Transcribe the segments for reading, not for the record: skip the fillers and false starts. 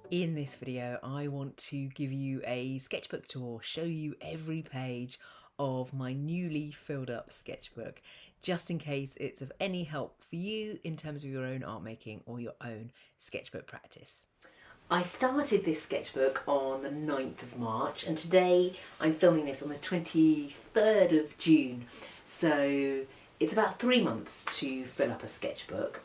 In this video, I want to give you a sketchbook tour, show you every page of my newly filled up sketchbook, just in case it's of any help for you in terms of your own art making or your own sketchbook practice. I started this sketchbook on the 9th of March and today I'm filming this on the 23rd of June. So it's about 3 months to fill up a sketchbook.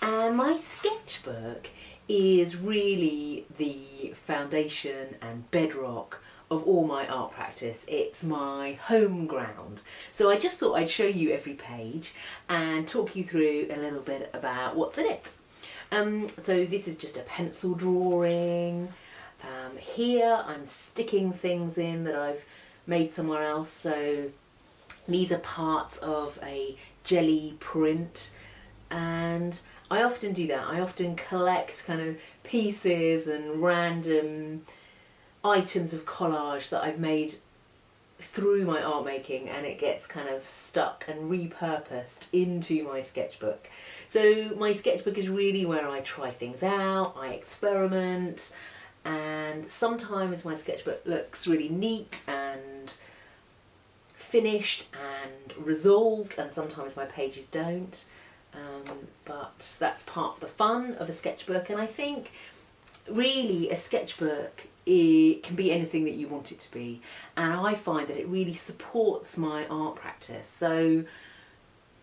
And my sketchbook is really the foundation and bedrock of all my art practice. It's my home ground. So I just thought I'd show you every page and talk you through a little bit about what's in it. So this is just a pencil drawing. Here I'm sticking things in that I've made somewhere else. So these are parts of a jelly print, and I often do that. I often collect kind of pieces and random items of collage that I've made through my art making, and it gets kind of stuck and repurposed into my sketchbook. So my sketchbook is really where I try things out, I experiment, and sometimes my sketchbook looks really neat and finished and resolved, and sometimes my pages don't. But that's part of the fun of a sketchbook, and I think really a sketchbook, it can be anything that you want it to be, and I find that it really supports my art practice. So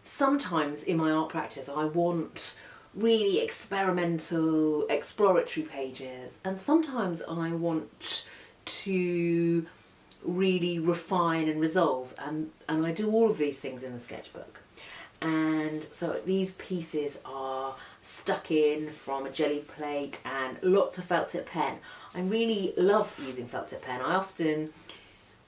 sometimes in my art practice I want really experimental, exploratory pages, and sometimes I want to really refine and resolve, and I do all of these things in the sketchbook. And so these pieces are stuck in from a jelly plate and lots of felt tip pen. I really love using felt tip pen. I often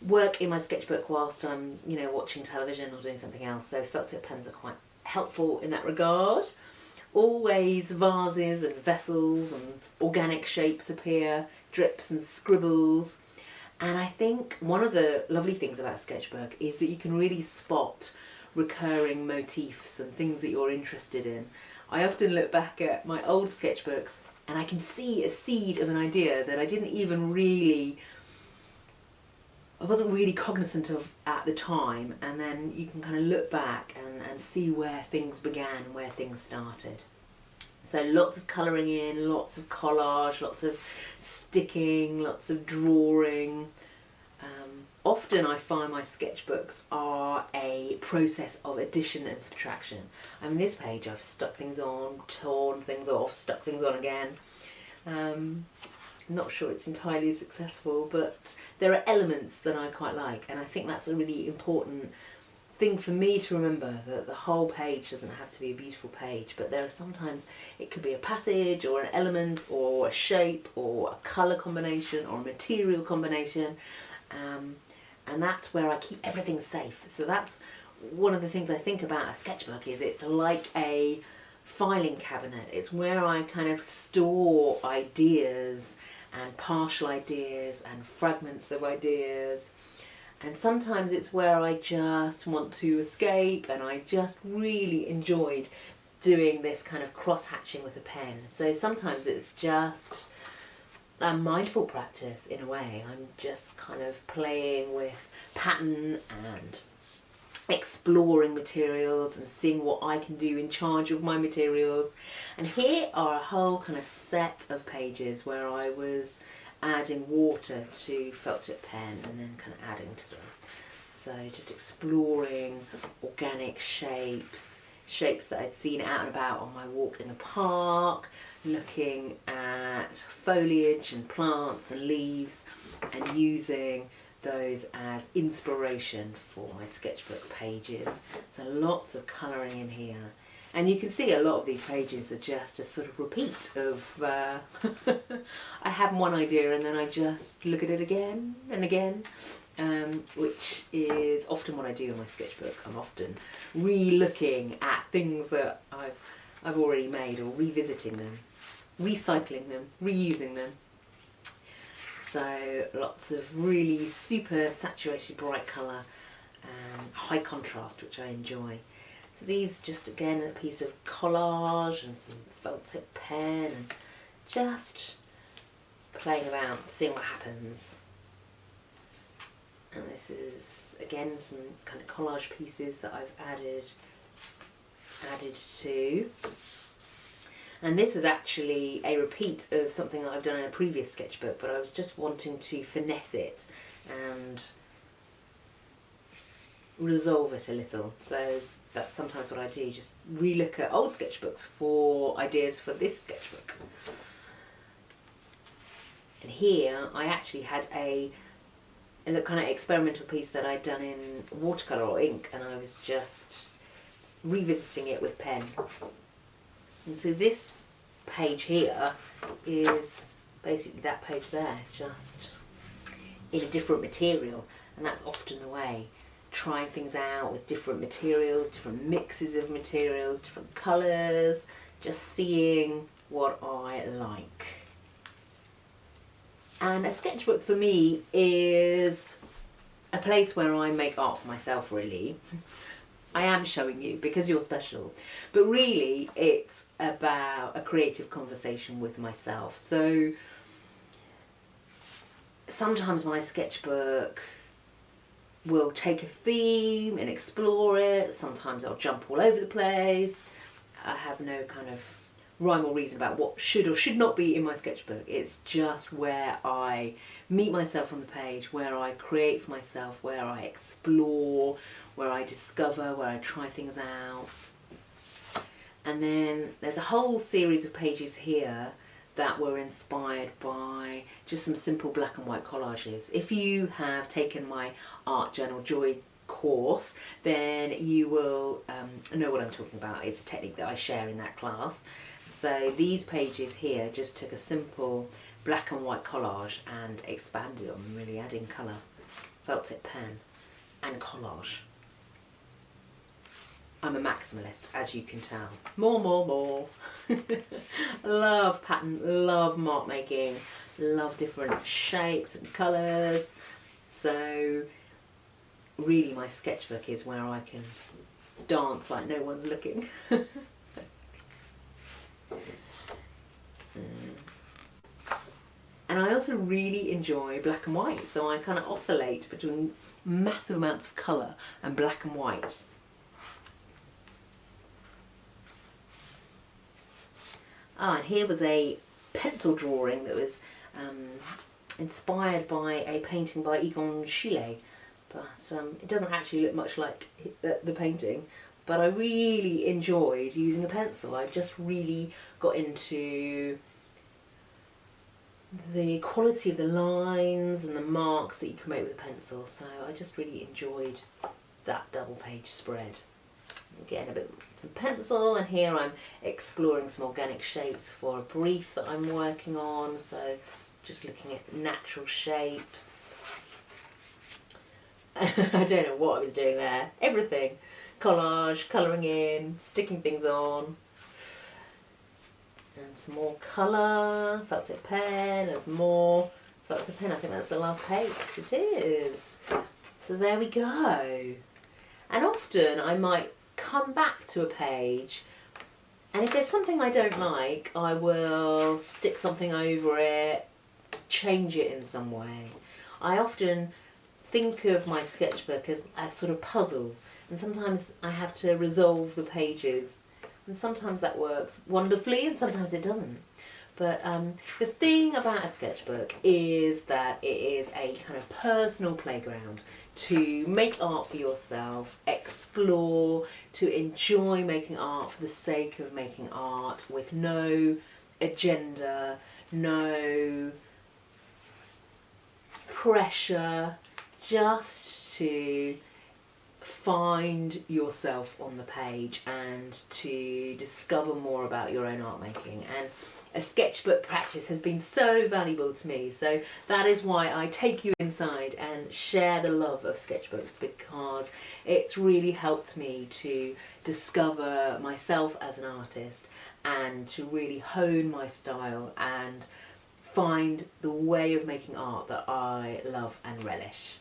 work in my sketchbook whilst I'm, watching television or doing something else, so felt tip pens are quite helpful in that regard. Always vases and vessels and organic shapes appear, drips and scribbles. And I think one of the lovely things about sketchbook is that you can really spot recurring motifs and things that you're interested in. I often look back at my old sketchbooks and I can see a seed of an idea that I wasn't really cognizant of at the time, and then you can kind of look back and see where things began, where things started. So lots of colouring in, lots of collage, lots of sticking, lots of drawing. Often I find my sketchbooks are a process of addition and subtraction. I mean, this page I've stuck things on, torn things off, stuck things on again. I'm not sure it's entirely successful, but there are elements that I quite like, and I think that's a really important thing for me to remember, that the whole page doesn't have to be a beautiful page, but there are sometimes it could be a passage or an element or a shape or a colour combination or a material combination. And that's where I keep everything safe. So that's one of the things I think about a sketchbook, is it's like a filing cabinet. It's where I kind of store ideas and partial ideas and fragments of ideas. And sometimes it's where I just want to escape, and I just really enjoyed doing this kind of cross-hatching with a pen. So sometimes it's just a mindful practice in a way. I'm just kind of playing with pattern and exploring materials and seeing what I can do in charge of my materials. And here are a whole kind of set of pages where I was adding water to felt tip pen and then kind of adding to them. So just exploring organic shapes that I'd seen out and about on my walk in the park, looking at foliage and plants and leaves and using those as inspiration for my sketchbook pages. So lots of colouring in here. And you can see a lot of these pages are just a sort of repeat of, I have one idea and then I just look at it again and again, which is often what I do in my sketchbook. I'm often re-looking at things that I've already made, or revisiting them, recycling them, reusing them. So lots of really super saturated bright colour and high contrast, which I enjoy. So these just, again, a piece of collage and some felt tip pen, and just playing around, seeing what happens. And this is again some kind of collage pieces that I've added to. And this was actually a repeat of something that I've done in a previous sketchbook, but I was just wanting to finesse it and resolve it a little. So that's sometimes what I do, just relook at old sketchbooks for ideas for this sketchbook. And here I actually had a kind of experimental piece that I'd done in watercolour or ink, and I was just revisiting it with pen. And so this page here is basically that page there, just in a different material, and that's often the way. Trying things out with different materials, different mixes of materials, different colours, just seeing what I like. And a sketchbook for me is a place where I make art for myself, really. I am showing you because you're special, but really it's about a creative conversation with myself. So sometimes my sketchbook will take a theme and explore it. Sometimes I'll jump all over the place. I have no kind of rhyme or reason about what should or should not be in my sketchbook. It's just where I meet myself on the page, where I create for myself, where I explore, where I discover, where I try things out. And then there's a whole series of pages here that were inspired by just some simple black and white collages. If you have taken my Art Journal Joy course, then you will know what I'm talking about. It's a technique that I share in that class. So these pages here just took a simple black and white collage and expanded on them, really adding colour. Felt tip pen and collage. I'm a maximalist, as you can tell. More. Love pattern, love mark making, love different shapes and colours. So really my sketchbook is where I can dance like no one's looking. And I also really enjoy black and white, so I kind of oscillate between massive amounts of colour and black and white. And here was a pencil drawing that was inspired by a painting by Egon Schiele, but it doesn't actually look much like the painting, but I really enjoyed using a pencil. I've just really got into the quality of the lines and the marks that you can make with a pencil, so I just really enjoyed that double page spread. Again, some pencil, and here I'm exploring some organic shapes for a brief that I'm working on, so just looking at natural shapes. I don't know what I was doing there. Everything. Collage, colouring in, sticking things on. And some more colour, felt tip pen, there's more felt tip pen. I think that's the last page. It is. So there we go. And often I might come back to a page, and if there's something I don't like, I will stick something over it, change it in some way. I often think of my sketchbook as a sort of puzzle, and sometimes I have to resolve the pages, and sometimes that works wonderfully and sometimes it doesn't. But the thing about a sketchbook is that it is a kind of personal playground to make art for yourself, explore, to enjoy making art for the sake of making art, with no agenda, no pressure, just to find yourself on the page and to discover more about your own art making. And a sketchbook practice has been so valuable to me, so that is why I take you inside and share the love of sketchbooks, because it's really helped me to discover myself as an artist and to really hone my style and find the way of making art that I love and relish.